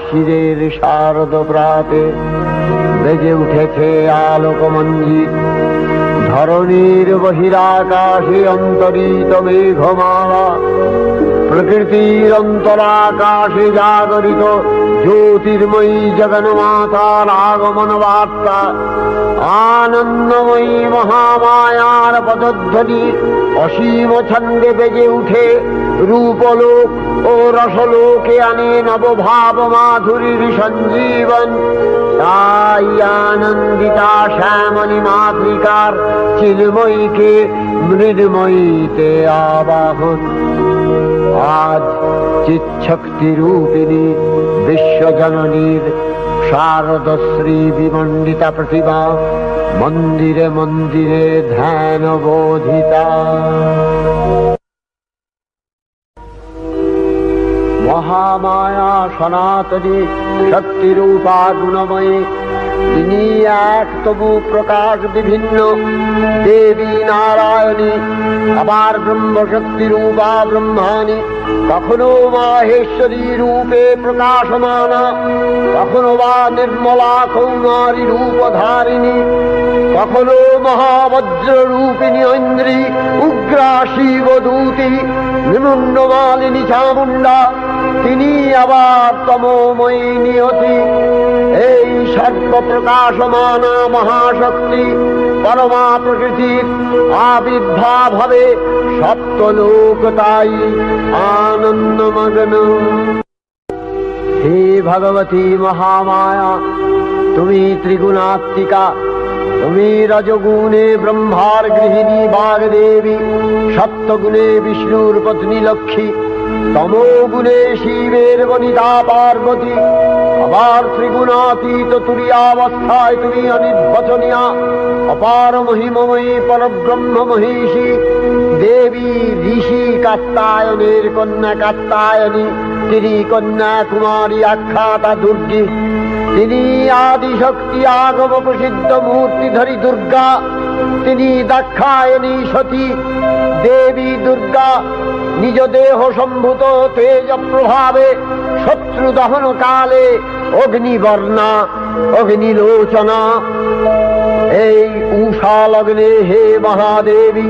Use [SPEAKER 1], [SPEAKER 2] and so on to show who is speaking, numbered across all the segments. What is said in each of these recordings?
[SPEAKER 1] শিরের শারদ প্রাতে বেজে উঠেছে আলোকমঞ্জিত। ধরণীর বহিরাকাশে অন্তরিত মেঘমালা, প্রকৃতির অন্তরাকাশে জাগরিত জ্যোতির্ময়ী জগন্মাতার আগমন বার্তা। আনন্দময়ী মহামায়ার পদধ্বনি অসীম ছন্দে বেজে উঠে রূপলোক ও রসলোকে আনে নবভাব মাধুরীর সঞ্জীবন। তাই আনন্দিতা শ্যামলী মাতৃকার চিন্ময়ীকে মৃন্ময়ীতে আবাহন। আজ চিৎশক্তি রূপিণী বিশ্বজননীর শারদশ্রী বিমণ্ডিতা প্রতিমা মন্দিরে মন্দিরে ধ্যান বোধিতা। মহামায়া সনাতনী শক্তিরূপা গুণময়ী, তিনি এক তবু প্রকাশ বিভিন্ন দেবী নারায়ণী, আবার ব্রহ্মশক্তি রূপা ব্রহ্মাণী, কখনো মাহেশ্বরী রূপে প্রকাশমানা, কখনো বা নির্মলা কৌমারী রূপধারিণী, কখনো মহাবজ্র রূপিণী ঐন্দ্রী, উগ্রা শিবদূতি, নিমুন্নমালিনী চামুণ্ডা, তিনি আবার তমোময়ী নিয়তি। এই সর্বপ্রকাশমানা মহাশক্তি পরমা প্রকৃতির আবির্ভাব হবে সপ্তলোক তাই আনন্দমগ্ন। হে ভগবতী মহামায়া, তুমি ত্রিগুণাত্মিকা, তুমি রজগুণে ব্রহ্মার গৃহিণী বাগদেবী, সপ্তগুণে বিষ্ণুর পত্নী লক্ষ্মী, তমোগুণে শিবের বনিতা পার্বতী, আবার ত্রিগুণাতীত তুরীয়াবস্থায় তুমি অনির্বচনীয়া অপার মহিমময়ী পরব্রহ্ম মহিষী দেবী, ঋষি কাত্যায়নের কন্যা কাত্যায়নী, তিনি কন্যা কুমারী আখ্যাতা দুর্গী, তিনি আদিশক্তি আগম প্রসিদ্ধ মূর্তিধরী দুর্গা, তিনি দাক্ষায়ণী সতী দেবী দুর্গা। নিজ দেহ সম্ভূত তেজ প্রভাবে শত্রু দহন কালে অগ্নিবর্ণা অগ্নিলোচনা। এই উষা লগ্নে হে মহাদেবী,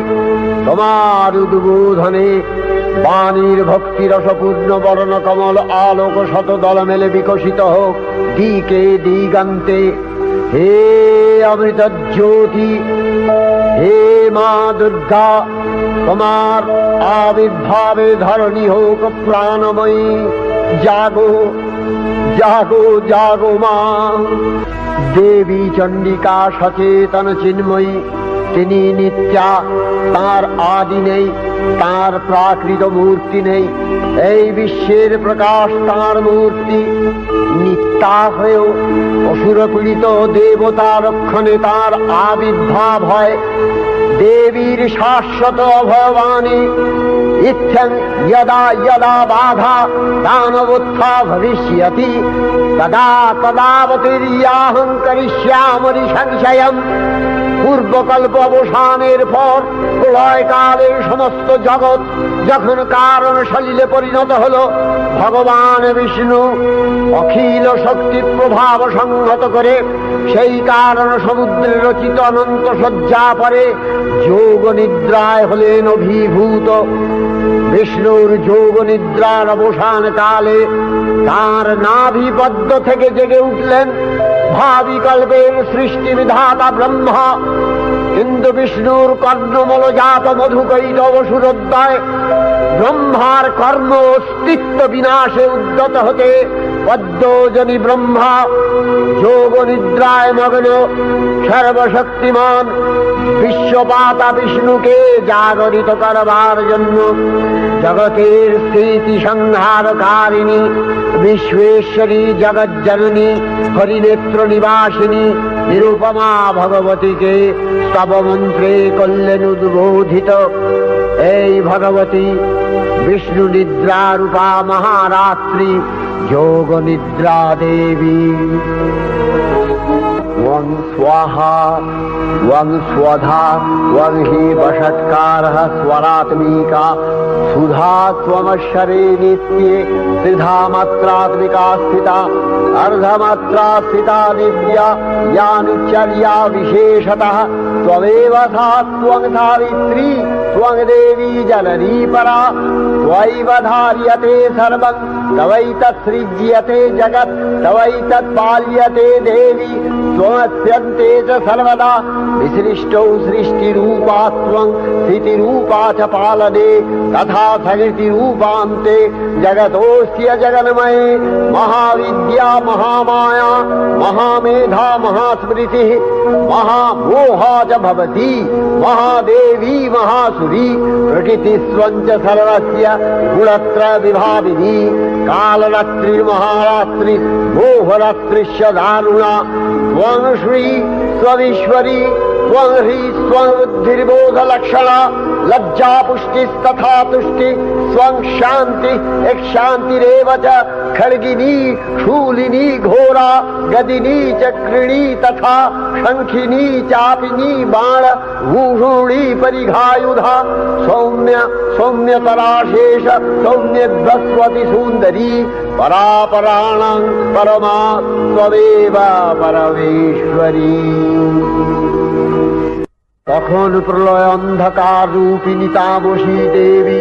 [SPEAKER 1] তোমার উদ্বোধনে বাণীর ভক্তি রসপূর্ণ বর্ণ কমল আলোক শত দল মেলে বিকশিত হোক দিকে দিগান্তে। হে অমৃত জ্যোতি, হে মা দুর্গা, তোমার আবির্ভাবে ধরণী হোক প্রাণময়ী। জাগো জাগো জাগো মা। দেবী চণ্ডিকা সচেতন চিন্ময়ী, তিনি নিত্যা, তার আদি নেই, তার প্রাকৃত মূর্তি নেই। এই বিশ্বের প্রকাশ তার মূর্তি। নিত্যা হয়েও অসুর পীড়িত দেবতা রক্ষণে তার আবির্ভাব হয়। দেবীর শাশ্বত অভয়বাণী ইত্যং যদা যদা বাধা দানবোত্থা ভবিষ্যতি তদা তদাবতীর্যাহং করিষ্যামি সংশয়ম। পূর্বকল্প অবসানের পর প্রলয়কালে সমস্ত জগৎ যখন কারণ সলিলে পরিণত হল, ভগবান বিষ্ণু অখিল শক্তি প্রভাব সংহত করে সেই কারণ সমুদ্রে রচিত অনন্ত শয্যা পরে যোগ নিদ্রায় হলেন অভিভূত। বিষ্ণুর যোগ নিদ্রার অবসান কালে তার নাভিপদ্ম থেকে জেগে উঠলেন ভাবিকল্পের সৃষ্টি বিধাতা ব্রহ্মা। কিন্তু বিষ্ণুর কর্ণমলজাত মধুকৈটব সুরোদ্দয় ব্রহ্মার কর্ম অস্তিত্ব বিনাশে উদ্যত হতে পদ্মজনী ব্রহ্মা যোগ নিদ্রায় মগ্ন সর্বশক্তিমান বিশ্বপাতা বিষ্ণুকে জাগরিত করবার জন্য জগতের স্থিতি সংহারকারিণী বিশ্বেশ্বরী জগজ্জননী হরিনেত্র নিবাসিনী নিরুপমা ভগবতীকে স্তবমন্ত্রে করলেন উদ্বোধিত। এই ভগবতী বিষ্ণু নিদ্রা রূপা মহারাত্রি যোগ নিদ্রা দেবী। त्वं स्वाहा त्वं स्वधा त्वं हि वषट्कारः स्वरात्मिका सुधा त्वमक्षरे नित्ये त्रिधा मात्रात्मिका स्थिता अर्धमात्रा स्थिता नित्या यानुचर्या विशेषतः त्वमेव सा त्वं सावित्री त्वं देवी जननी परा त्वयैव धार्यते सर्वं तवैतत्सृज्यते जगत् तवैतत्पाल्यते देवी त्वमस्यन्ते च सर्वदा विसृष्टौ सृष्टिरूपा त्वं स्थितिरूपा च पालने तथा सकृतिरूपान्ते जगतोऽस्य जगन्मये महाविद्या महामाया महामेधा महास्मृतिः महामोहा च भवति महादेवी महासुरी प्रकृतिस्त्वं च सर्वस्य गुणत्रय विभाविनी कालरात्रिर्महारात्रि मोहरात्रिश्च दारुणा त्वं श्री त्वमीश्वरी त्वं ह्री त्वं बुद्धिर्बोधलक्षणा लज्जा पुष्टिस्तथा तुष्टि स्वं शांति एक शांतिरेव च खड्गिनी शूलिनी घोरा गदिनी चक्रिणी तथा शंखिनी चापिनी बाण भूषुणी परिघायुधा सौम्य सौम्यतराशेष सौम्यध्वस्वती सुंदरी परापराणां परमा त्वमेव परमेश्वरी। তখন প্রলয় অন্ধকার রূপিণী তামসী দেবী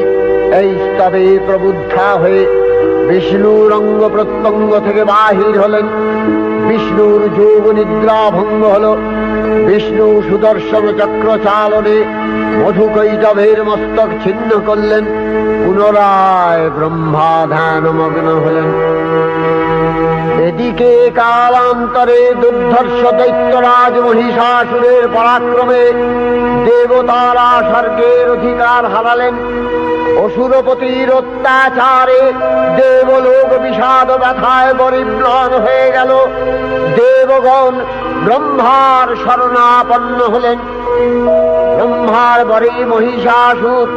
[SPEAKER 1] এই স্তবে প্রবুদ্ধা হয়ে বিষ্ণুর অঙ্গ প্রত্যঙ্গ থেকে বাহির হলেন। বিষ্ণুর যোগ নিদ্রা ভঙ্গ হল। বিষ্ণু সুদর্শন চক্র চালনে মধুকৈটভের মস্তক ছিন্ন করলেন। পুনরায় ব্রহ্মা ধ্যানমগ্ন হলেন। এদিকে কালান্তরে দুর্ধর্ষ দৈত্যরাজ মহিষাসুরের পরাক্রমে দেবতারা স্বর্গের অধিকার হারালেন। অসুরপতির অত্যাচারে দেবলোক বিষাদ ব্যথায় পরিম্লান হয়ে গেল। দেবগণ ব্রহ্মার শরণাপন্ন হলেন। ব্রহ্মার বরে মহিষাসুর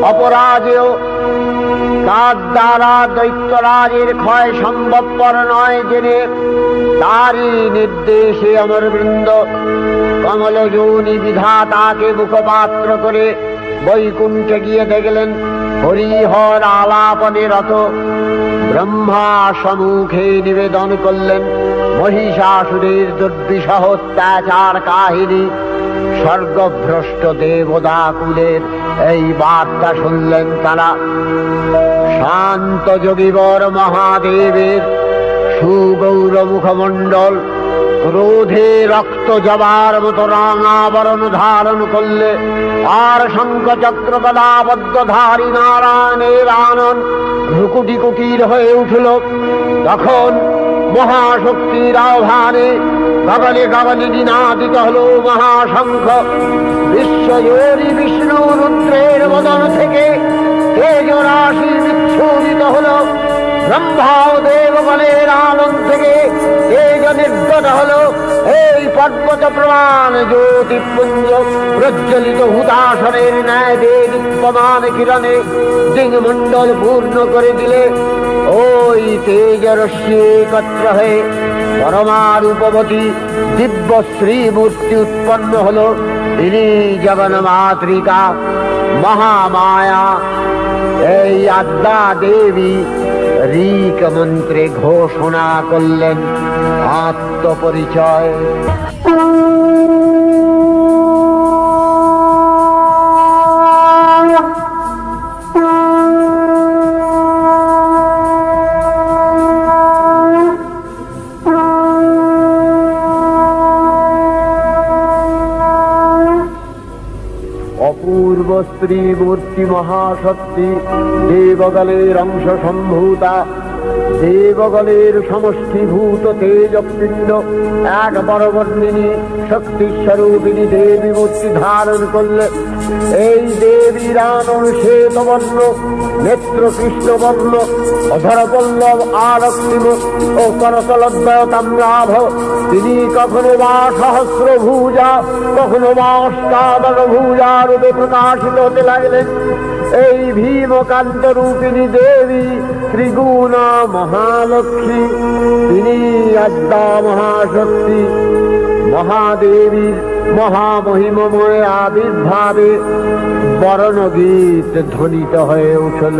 [SPEAKER 1] অপরাজেয়, তার দ্বারা দৈত্যরাজের ক্ষয় সম্ভবপর নয় জেনে তারই নির্দেশে অমরবৃন্দ কমলযোনি বিধাতাকে মুখপাত্র করে বৈকুণ্ঠে গিয়ে দেখলেন হরিহর আলাপনে রত। ব্রহ্মা সম্মুখে নিবেদন করলেন মহিষাসুরের দুর্বিষহ অত্যাচার কাহিনী। স্বর্গভ্রষ্ট দেবদাকুলের এই বার্তা শুনলেন তারা। শান্ত যোগীবর মহাদেবের সুগৌর মুখমণ্ডল ক্রোধে রক্ত জবার মতো রাঙাবরণ ধারণ করলে, আর শঙ্খ চক্র গদাবদ্ধধারী নারায়ণের আনন ভ্রুকুটি কুটির হয়ে উঠল। তখন মহাশক্তির আহ্বানে গগনে গগনে নিনাদিত হল মহাশঙ্খ। বিশ্বজোরি বিষ্ণু রুদ্রের বদন থেকে তেজরাশি বিচ্ছুরিত হল। ব্রহ্মা ও দেবগণের আনন্দ থেকে তেজ নির্গত হল। এই পর্বত প্রমাণ জ্যোতিপুঞ্জ প্রজ্বলিত হুতাসনের ন্যায় দীপ্যমান কিরণে দিগমণ্ডল পূর্ণ করে দিলে ওই তেজরশ্মি একত্র হয়ে পরমা রূপবতী দিব্য শ্রীমূর্তি উৎপন্ন হল। তিনি জগন্মাতৃকা মহামায়া। এই আদ্যা দেবী ঋক মন্ত্রে ঘোষণা করলেন আত্মপরিচয়। অপূর্ব স্ত্রী মূর্তি মহাশক্তি দেবগণের অংশ সম্ভূতা, দেবগণের সমষ্টিভূত তেজপিণ্ড এক বরবর্ণিনী শক্তিস্বরূপিণী দেবী মূর্তি ধারণ করলে। এই দেবীর আনন শ্বেতবর্ণ, নেত্র কৃষ্ণবর্ণ, অধরপল্লব আরক্তিম ও করতলদ্বয় তাম্রাভ। তিনি কখনো বা সহস্রভুজা, কখনো বা অষ্টাদশ ভুজা রূপে প্রকাশিত হতে লাগলেন। এই ভীমকান্ত রূপিণী দেবী ত্রিগুণা মহালক্ষ্মী। তিনি আদ্যা মহাশক্তি মহাদেবীর মহামহিমময় আবির্ভাবে বরণগীত ধ্বনিত হয়ে উঠল।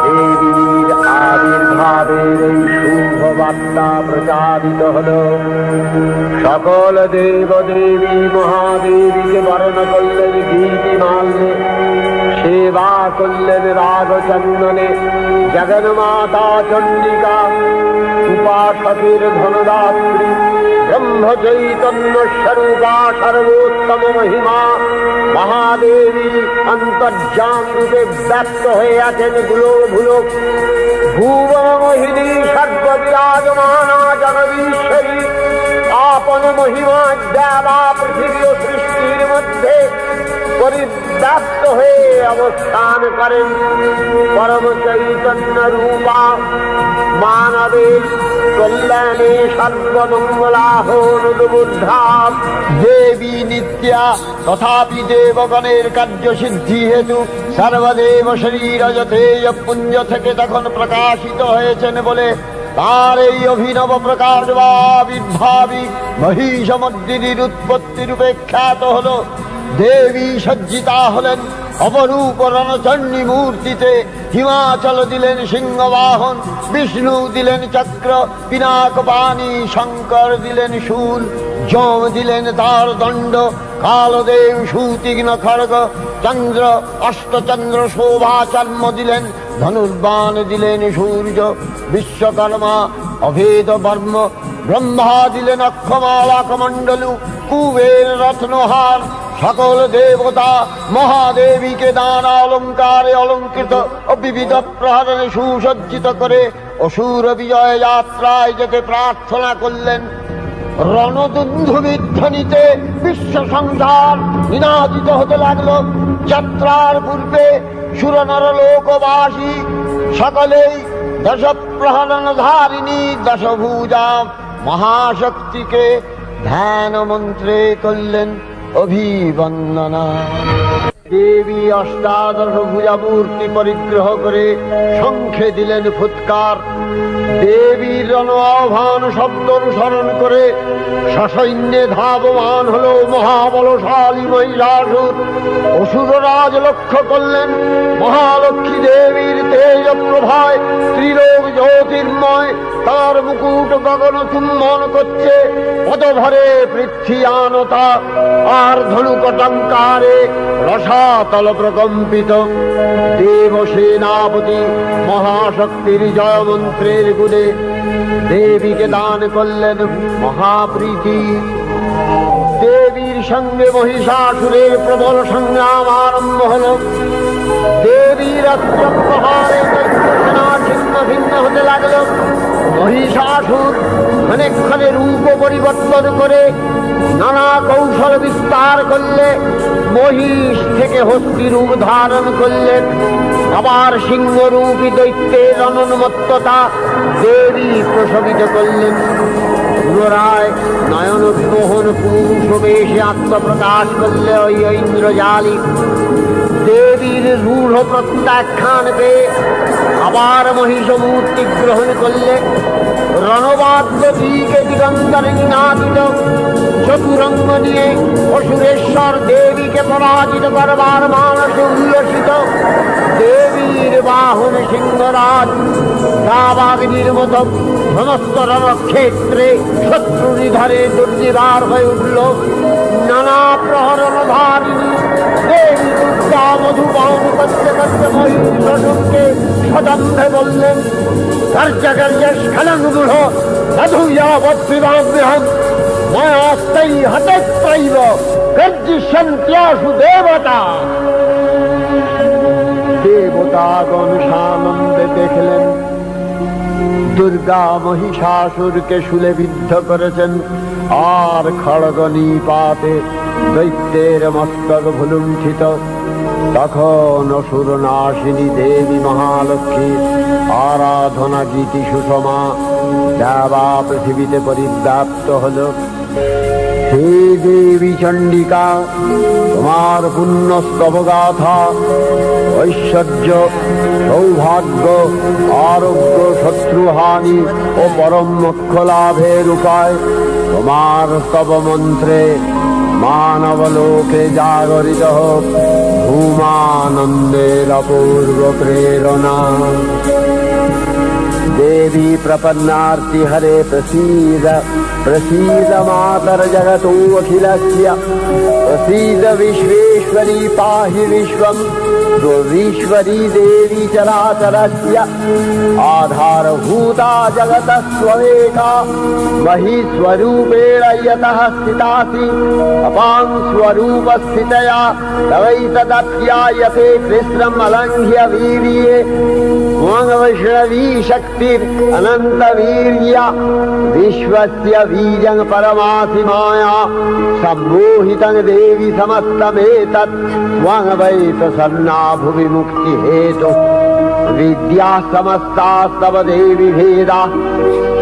[SPEAKER 1] দেবীর আবির্ভাবের এই শুভ বার্তা প্রচারিত হল। সকল দেব দেবী মহাদেবীকে বরণ করলেন গীতি মাল্যে, সেবা করলেন রাগচন্দনে। জগন্মাতা চণ্ডিকা উপাসকের ধনদাত্রী, ব্রহ্ম চৈতন্য স্বরূপা সর্বোত্তম মহিমা মহাদেবী অন্তর্যাম রূপে ব্যক্ত হয়ে আছেন গুলোভুলোক। ভুবন মোহিনী সর্ববিরাজমানা জগদীশ্বরী আপন মহিমা দেবা পৃথিবী ও সৃষ্টির মধ্যে পরিব্যাপ্ত হয়ে অবস্থান করেন। পরম চৈতন্য রূপা মানবের কল্যাণে সর্বমঙ্গলাহনুদ্বুদ্ধা দেবী নিত্যা। তথাপি দেবগণের কার্যসিদ্ধি হেতু সর্বদেব শরীর যথেয় পুঞ্জ থেকে তখন প্রকাশিত হয়েছেন বলে তার এই অভিনব প্রকাশ বা আবির্ভাবী মহিষমর্দিনীর উৎপত্তি রূপে খ্যাত হল। দেবী সজ্জিতা হলেন অপরূপ রণচণ্ডী মূর্তিতে। হিমাচল দিলেন সিংহবাহন, বিষ্ণু দিলেন চক্র, পিনাক পানি, শঙ্কর দিলেন শূল, যম দিলেন তার দণ্ড, কালদেব সুতীক্ষ্ণ খড়গ, চন্দ্র অষ্টচন্দ্র শোভা চর্ম দিলেন, ধনুর্বাণ দিলেন সূর্য, বিশ্বকর্মা অভেদ বর্ম, ব্রহ্মা দিলেন অক্ষমালা কমণ্ডলু, কুবের রত্নহার। সকল দেবতা মহাদেবীকে নানা অলঙ্কারে অলঙ্কৃত ও বিবিধ প্রহরণে সুসজ্জিত করে অসুর বিজয় যাত্রায় যেতে প্রার্থনা করলেন। রণদুন্ধুবির ধ্বনিতে বিশ্ব সংসার নিনাদিত হতে লাগলো। যাত্রার পূর্বে সুরনর লোকবাসী সকলেই দশ প্রহরণ ধারিণী দশভুজা মহাশক্তিকে ধ্যান মন্ত্রে করলেন অভিবন্দনা। দেবী অষ্টাদশ ভুজা মূর্তি পরিগ্রহ করে শঙ্খে দিলেন ফুৎকার। দেবীর রণ আহ্বান শব্দ অনুসরণ করে সসৈন্যে ধাবমান হল মহাবলশালী মহিষাসুর। অসুররাজ লক্ষ্য করলেন মহালক্ষ্মী দেবীর তেজ প্রভায় ত্রিলোক জ্যোতির্ময়। তার মুকুট গগন চুম্বন করছে, পদভরে পৃথ্বীয়ানতা আর ধনুকটঙ্কারে রসাতল প্রকম্পিত। দেবসেনাপতি মহাশক্তির জয় মন্ত্রের গুণে দেবীকে দান করলেন মহাপ্রীতি। দেবীর সঙ্গে মহিষাসুরের প্রবল সংগ্রাম আরম্ভ হল। দেবীর অস্ত্র প্রহারে সেনা ছিন্ন ভিন্ন হতে লাগল। মহিষাসুর ক্ষণে রূপ পরিবর্তন করে নানা কৌশল বিস্তার করলে মহিষ থেকে হস্তি রূপ ধারণ করলেন। আবার সিংহরূপী দৈত্যের অনুন্মত্ততা দেবী প্রশমিত করলেন। পুনরায় নয়ন বিমোহন পুরুষ বেশে আত্মপ্রকাশ করলে ওই ইন্দ্রজালী। দেবীর রূঢ় প্রত্যাখ্যান পেয়ে আবার মহিষ মূর্তি গ্রহণ করলে। রণবাদ্য দিকে দিগন্তরে নিনাদিত চতুরঙ্গ নিয়ে অসুরেশ্বর দেবীকে পরাজিত করবার মানসে উল্লসিত। দেবীর বাহন সিংহরাজ দাবাগ্নির মতো সমস্ত রণক্ষেত্রে শত্রু নিধরে দুর্নিবার হয়ে উঠল। নানা প্রহরণ ধারিণী দেবী দুর্গা মধুপান করতে করতে মহিষাসুরকে সদম্ভে বললেন, কার্যকার্য স্খলনমূঢ় সাধুয়াবৎবিবাহ্যহম মায়াস্তাই হতত্রৈব গর্জিষ্যন্ত্যাসু দেবতা। দেবতাগণ সানন্দে দেখলেন দুর্গা মহিষাসুরকে শূলে বিদ্ধ করেছেন, আর খড়গ নিপাতে দৈত্যের মস্তক ভুলুণ্ঠিত। তখন অসুর নাশিনী দেবী মহালক্ষ্মী আরাধনা গীতি সুষমা দেবা পৃথিবীতে পরিব্যাপ্ত হল। हे देवी चंडिका, तुम्हार पुण्य स्तव गाथा ऐश्वर्य सौभाग्य आरोग्य शत्रुहानि और परम मोक्ष लाभेर उपाय तुम्हार स्तव मंत्रे मानव लोके जागरित भूमानंदेर अपूर्व प्रेरणा। देवी प्रपन्नार्ति हरे प्रसीद प्रसीद मातर जगतो अखिलस्य प्रसीद विश्वेश्वरी पाहि विश्वम् विश्वरी देवी चराचरस्य आधारभूता जगतस्त्वमेका महीस्वरूपेण यतः स्थितासि अपां स्वरूपस्थितया तवैतदप्यायते कृष्णम् अलङ्घ्य वीर्ये वैष्णवी शक्तिर् अनन्तवीर्या विश्वस्य बीजं परमासि माया सम्मोहितं देवी समस्तमेतत् त्वं वै प्रसन्ना भुवि मुक्ति हेतु विद्या समस्तास्तव देवी भेदा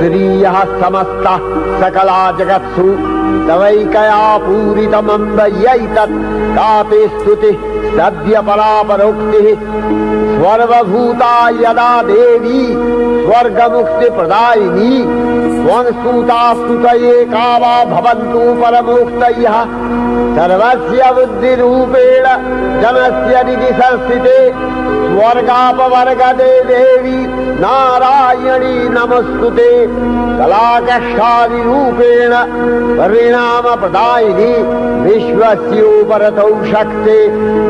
[SPEAKER 1] श्रियः समस्ता सकला जगत्सु तवैकया पूरितमम्बयैतत् कापि स्तुतिः सद्य परापरोक्तिः सर्वभूता यदा देवी स्वर्गमुक्ति प्रदायिनी त्वं स्तुता स्तुतये का वा भवन्तु परमोक्तयः सर्वस्य बुद्धिरूपेण जनस्य निधि संस्थिते स्वर्गापवर्गदे देवी नारायणी नमस्तुते कलाकष्टादिरूपेण परिणाम प्रदायिनी विश्वस्योपरतौ शक्ते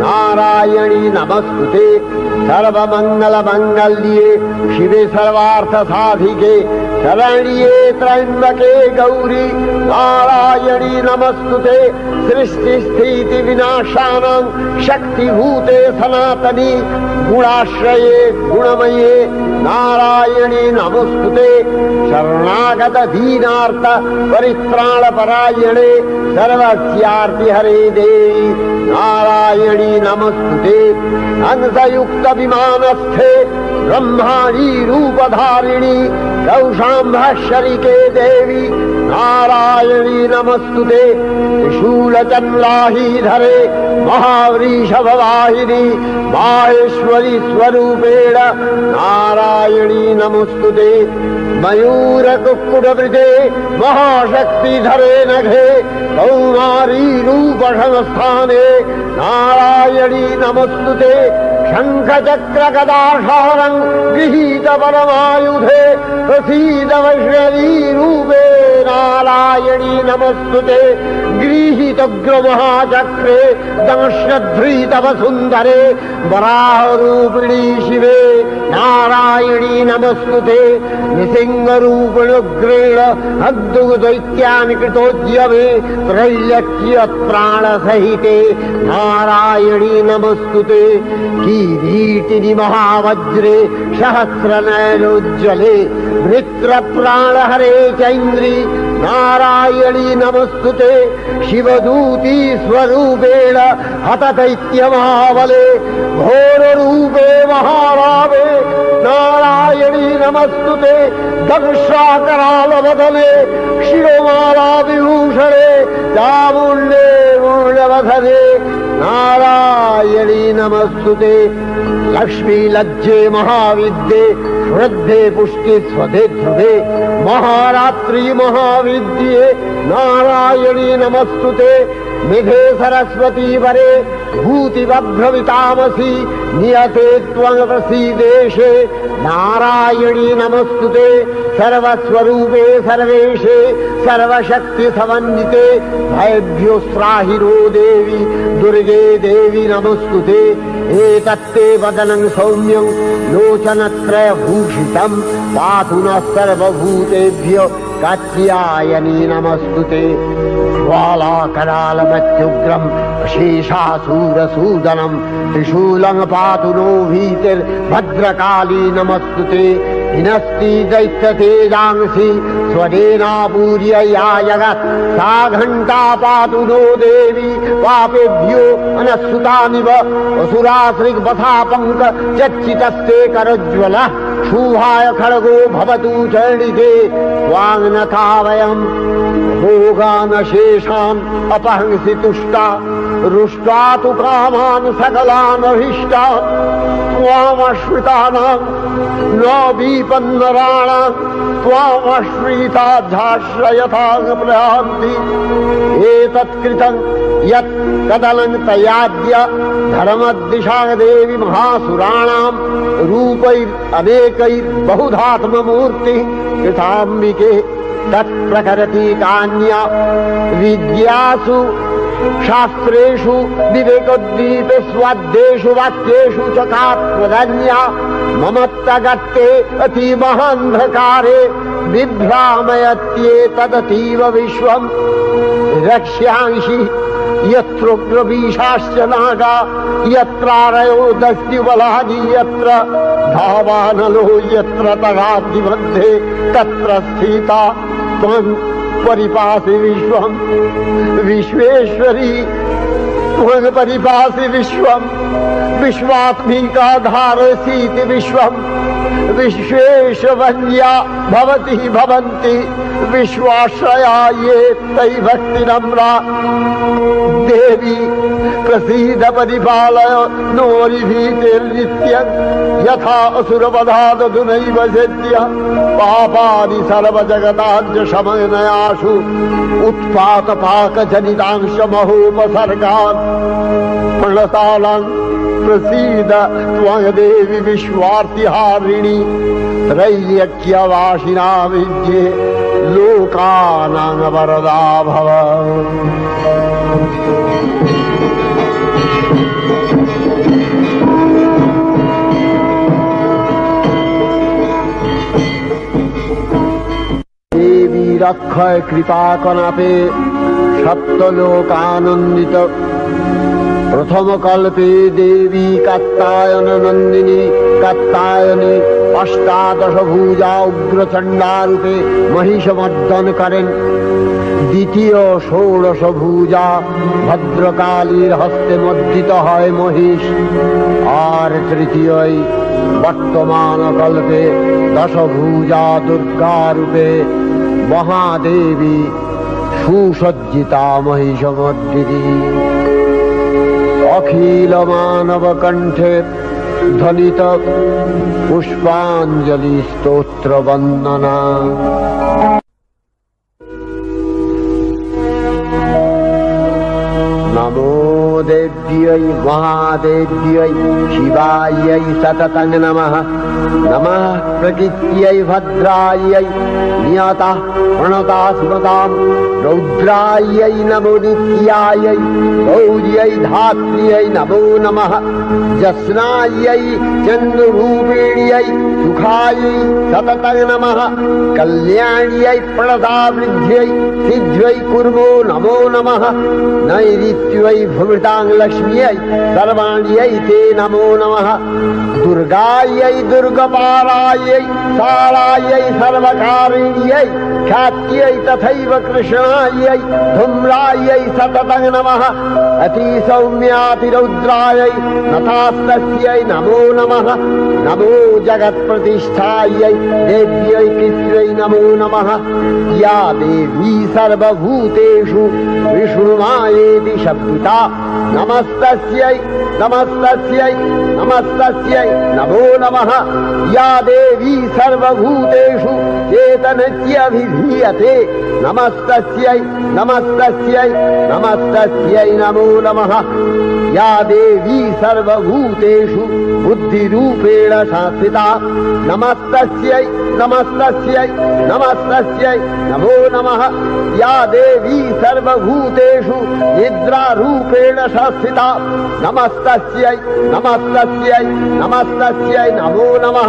[SPEAKER 1] नारायणी नमस्तुते सर्वमंगल मंगल्ये शिवे सर्वार्थ साधिके शरण्ये त्र्यंबके गौरी नारायणी नमस्तुते सृष्टि स्थिति विनाशानां शक्तिभूते सनातनी गुणाश्रये गुणमये नारायणी नमस्तुते शरणागत दीनार्थ परित्राण परायणे सर्वस्यार्ति हरे देवी नारायणी नमस्तुते अंशयुक्त विमानस्थे ब्रह्माणी रूपधारिणी कौशाम्भशरिके देवी नारायणी नमस्तुते त्रिशूलचन्द्राहीधरे महावृषभवाहिनी माहेश्वरी स्वरूपेण नारायणी नमस्तुते मयूरकुक्कुटवृते महाशक्तिधरे नघे कौमारी रूपसंस्थाने नारायणी नमस्तुते शङ्खचक्रगदाधारं गृहीत परमायुधे प्रसीद वैष्णवी रूपे नारायणी नमस्तुते गृहीतोग्रमहाचक्रे दंश्यध्रीतवसुन्दरे वराहरूपिणी शिवे नारायणी नमस्तुते निसिंहरूपिणुग्रेण अद्भुतदैत्यानि कृतोद्यमे त्रैलक्ष्यप्राणसहिते नारायणी नमस्तुते किरीटिनि महावज्रे सहस्रनयनोज्ज्वले वृत्रप्राणहरे चैन्द्री नारायणी नमस्तुते शिवदूती स्वरूपेण हतदैत्यमहाबले घोररूपे महाभावे नारायणी नमस्तुते दंशाकरालवदने शिरोमाला विभूषणे चामुण्डे मूलवधने नारायणी नमस्तुते लक्ष्मी लज्जे महाविद्ये श्रद्धे पुष्टि स्वधे ध्रुवे महारात्रि महाविद्ये नारायणी नमस्तुते मेघे सरस्वती वरे भूतिवभ्रमितामसि नियते त्वं प्रसीदेशे नारायणी नमस्तुते सर्वस्वरूपे सर्वेशे सर्वशक्ति समन्विते भयभ्योस्त्राहिरो देवी दुर्गे देवी नमस्तुते एतत्ते वदनं सौम्यं लोचनत्रयभूषितं पातु नः सर्वभूतेभ्यो कात्यायनी नमस्तुते ज्वालाकरालमत्युग्रं शेषासूरसूदनं त्रिशूलं पातु नो भीतिर्भद्रकाली नमस्तुते हिनस्ति दैत्यतेजांसि स्वदेनापूर्य या जगत् सा घण्टा पातु नो देवी पापेभ्यो अनस्सुतानिव असुराश्रिग्वथा चच्चितस्ते करोज्ज्वलः शुभाय खड्गो भवतु चण्डिके वाङ्नथा वयम् भोगान शेषान् अपहंसि तुष्टा रुष्टा तु कामान् सकलान् अभीष्टान् त्वामश्रितानां न विपन्नराणां त्वामश्रिताध्याश्रयतां प्रयान्ति एतत्कृतं यत् कदलं तयाद्य धर्मदिशा देवी महासुराणां रूपैरनेकैर्बहुधात्ममूर्तिः कृताम्बिके तत्प्रकरति कान्या विद्यासु शास्त्रेषु विवेकोद्दीप स्वाद्येषु वाक्येषु च का त्वदन्या ममत्तगत्ते अतिमहान्धकारे बिभ्रामयत्येतदतीव विश्वम् रक्ष्यांसि यत्रोग्रवीशाश्च नागा यत्रारयो दस्युबलानि यत्र धावानलो यत्र तगाग्निमध्ये तत्र स्थिता त्वं परिपासि विश्वम् विश्वेश्वरी त्वं परिपासि विश्वम् विश्वात्मिका धारसीति विश्वम् विश्वेशवन्या भवति भवन्ति विश्वाश्रया ये तै भक्तिनम्रा देवी प्रसीद परिपालय नोरिभीतिर्नित्यं यथा असुरवधादधुनैव सत्य पापानि सर्वजगताञ्च शमनयासु उत्पातपाकजनितांश महोपसर्गान् प्रणतानां प्रसीद त्वं देवी विश्वार्तिहारिणी त्रैलोक्यवासिना विद्ये लोकानां वरदा भव। देवी रक्षय कृपा कनापे सप्तलोकानंदित प्रथम कल्पे देवी कात्यायन नंदिनी कात्यायनी अष्टादश भुजा उग्रचंडा रूपे महिषमर्दन करें द्वितीय षोडश भुजा भद्रकालीर हस्ते मर्दित है महिष और तृतीय वर्तमान कल्पे दश भुजा दुर्गा रूपे महादेवी सुसज्जिता महिषमर्दिनी अखिल मानव कंठे ध्वनित पुष्पांजलि स्तोत्र वंदना। नमो देव्यै महादेव्यै शिवायै सततं नमः। नमः प्रकृत्यै भद्रायै नियता प्रणता स्मतां रौद्रायै नमो नित्यायै गौर्यै धात्र्यै नमो नमः। जस्नायै चन्द्ररूपिण्यै सुखायै सततं नमः। कल्याण्यै प्रणतावृद्ध्यै सिद्ध्यै कुर्मो नमो नमः। नैऋत्यै भृतां लक्ष्म्यै सर्वाण्यै ते नमो नमः। दुर्गायै दुर्गपारायै सारायै सर्वकारिण्यै ख्यात्यै तथैव कृष्णायै धूम्रायै सततं नमः। अतिसौम्यातिरौद्रायै नतास्तस्यै नमो नमः। नमो जगत्प्रतिष्ठायै देव्यै कृत्यै नमो नमः। या देवी सर्वभूतेषु विष्णुमायेति शब्दिता नमस्तस्यै नमस्तस्यै नमस्तस्यै नमो नमः। या देवी सर्वभूतेषु चेतनत्यभिधीयते नमस्तस्यै नमस्तस्यै नमस्तस्यै नमो नमः। या देवी सर्वभूतेषु बुद्धिरूपेण संस्थिता नमस्तस्यै नमस्तस्यै नमस्तस्यै नमो नमः। या देवी सर्वभूतेषु निद्रारूपेण संस्थिता नमस्तस्यै नमस्तस्यै नमस्तस्यै नमो नमः।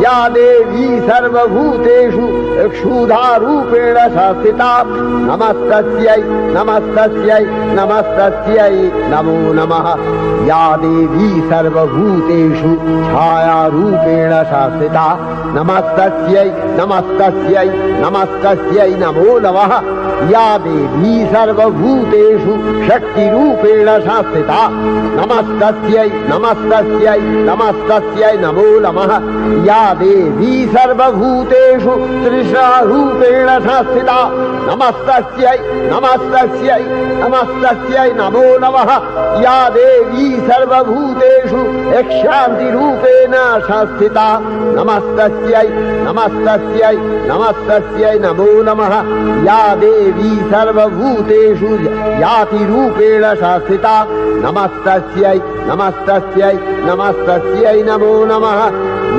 [SPEAKER 1] या देवी सर्वभूतेषु क्षुधारूपेण संस्थिता नमस्तस्यै नमस्तस्यै नमस्तस्यै नमो नमः। या देवी सर्वभूतेषु छायारूपेण संस्थिता नमस्तस्यै नमस्तस्यै नमस्तस्यै नमो नमः। या देवी सर्वभूतेषु शक्तिरूपेण संस्थिता नमस्तस्यै नमस्तस्यै नमस्तस्यै नमो नमः। या देवी सर्वभूतेषु तृष्णारूपेण संस्थिता नमस्तस्यै नमस्तस्यै नमस्तस्यै नमो नमः। या देवी सर्वभूतेषु शान्तिरूपेण संस्थिता नमस्तस्यै नमस्तस्यै नमस्तस्यै नमो नमः। या देवी सर्वभूतेषु यातिरूपेण संस्थिता नमस्तस्यै नमस्तस्यै नमस्तस्यै नमो नमः।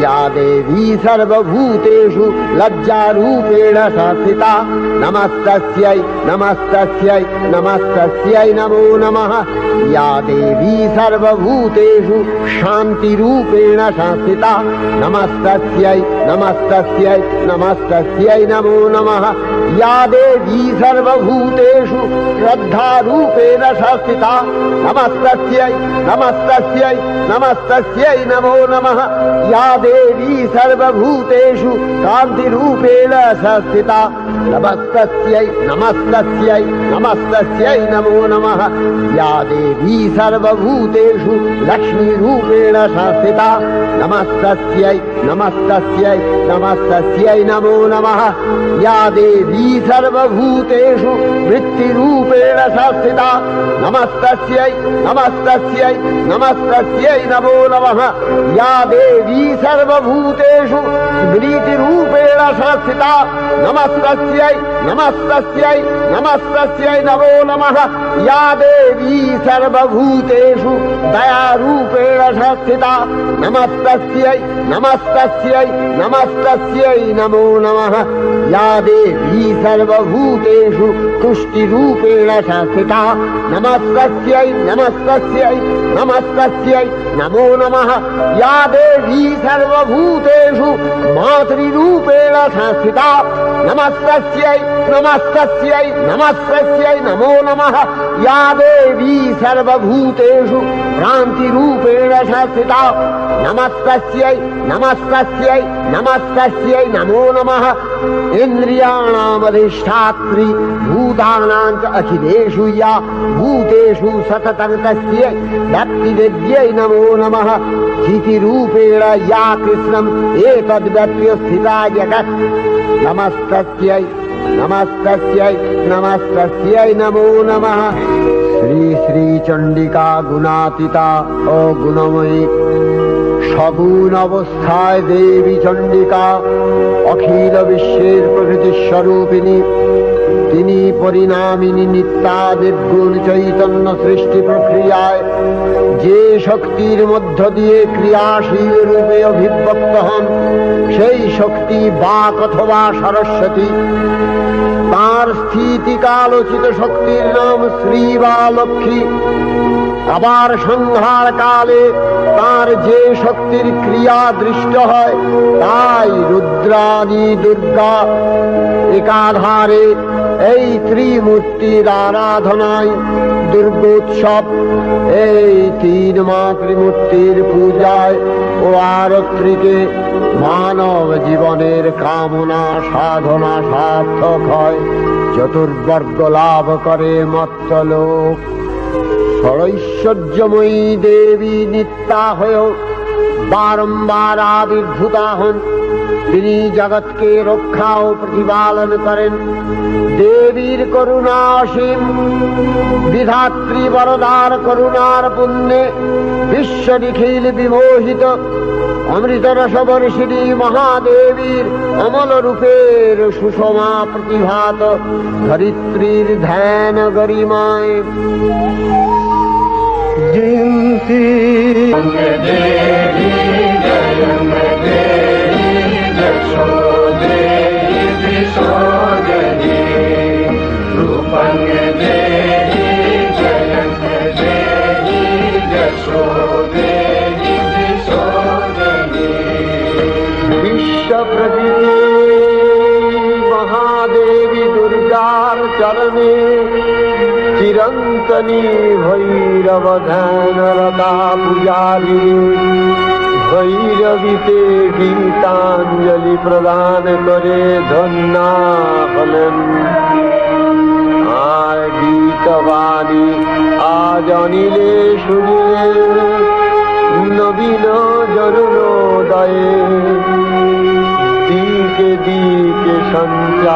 [SPEAKER 1] या देवी सर्वभूतेषु लज्जारूपेण संस्थिता नमस्तस्यै नमस्तस्यै नमस्तस्यै नमो नमः। या देवी सर्वभूतेषु शान्तिरूपेण संस्थिता नमस्तस्यै नमस्तस्यै नमस्तस्यै नमो नमः। या देवी सर्वभूतेषु श्रद्धारूपेण संस्थिता नमस्तस्यै नमस्तस्यै नमस्तस्यै नमो नमः। या देवी सर्वभूतेषु कान्तिरूपेण संस्थिता नमस्तस्यै नमस्तस्यै नमस्तस्यै नमो नमः। या देवी सर्वभूतेषु लक्ष्मीरूपेण संस्थिता नमस्तस्यै नमस्तस्यै नमस्तस्यै नमो नमः। या देवी सर्वभूतेषु वृत्तिरूपेण संस्थिता नमस्तस्यै नमस्तस्यै नमस्तस्यै नमो नमः। या देवी सर्वभूतेषु स्मृतिरूपेण संस्थिता नमस्तस्यै नमस्तस्यै नमस्तस्यै नमो नमः। या देवी सर्वभूतेषु दयारूपेण संस्थिता नमस्तस्यै नमस्तस्यै नमस्तस्यै नमो नमः। या देवी सर्वभूतेषु तुष्टिरूपेण संस्थिता नमस्तस्यै नमस्तस्यै नमस्तस्यै नमो नमः। या देवी सर्वभूतेषु मातृरूपेण संस्थिता नमस्तस्यै नमस्तस्यै नमस्तस्यै नमो नमः। या देवी सर्वभूतेषु भ्रान्तिरूपेण संस्थिता नमस्तस्यै नमस्तस्यै नमस्तस्यै नमो नमः। इन्द्रियाणामधिष्ठात्री भूतानां च अखिलेषु या भूतेषु सततं तस्यै भक्तिवेद्यै नमो नमः। स्थितिरूपेण या कृष्णम् एतद्व्यप्य स्थिता जगत् नमस्तस्यै नमस्तस्यै नमस्तस्यै नमो नमः। श्री श्री चंडिका गुणातीता ओ गुणमयी सगुण अवस्थाय देवी चंडिका अखिल विश्वेर प्रकृति स्वरूपिणी তিনি পরিণামিনী নিত্যা নির্গুণ চৈতন্য সৃষ্টি প্রক্রিয়ায় যে শক্তির মধ্য দিয়ে ক্রিয়াশীল রূপে অভিব্যক্ত হন সেই শক্তি বাক অথবা সরস্বতী। তার স্থিতিকালোচিত শক্তির নাম শ্রী বা লক্ষ্মী। আবার সংহার কালে তার যে শক্তির ক্রিয়া দৃষ্ট হয় তাই রুদ্রাণী দুর্গা। একাধারে এই ত্রিমূর্তির আরাধনায় দুর্গোৎসব এই তিন মাতৃমূর্তির পূজায় ও আরত্রিকে মানব জীবনের কামনা সাধনা সার্থক হয়, চতুর্বর্গ লাভ করে মর্ত্যলোক। ষড়ৈশ্বর্যময়ী দেবী নিত্যা হয়েও বারম্বার আবির্ভূতা হন। তিনি জগৎকে রক্ষা ও প্রতিপালন করেন। দেবীর করুণা অসীম। বিধাত্রী বরদার করুণার পুণ্যে বিশ্ব নিখিল বিমোহিত। অমৃতরস বর্ষিণী মহাদেবীর অমল রূপের সুষমা প্রতিভাত ধরিত্রীর ধ্যান গরিমায় জিন্সি প্রকৃতি মহাদেবী দুর্গার চরণে চিরন্তনী ভৈরব ধ্যানরতা পূজারি ভৈরবীতে গীতাঞ্জলি প্রদান করে ধন্যা হলেন। আর গীতবাণী আজ অনিলে শুনিয়ে নবীন জরুণোদয়ে দিকে দিকে সঞ্চারিত।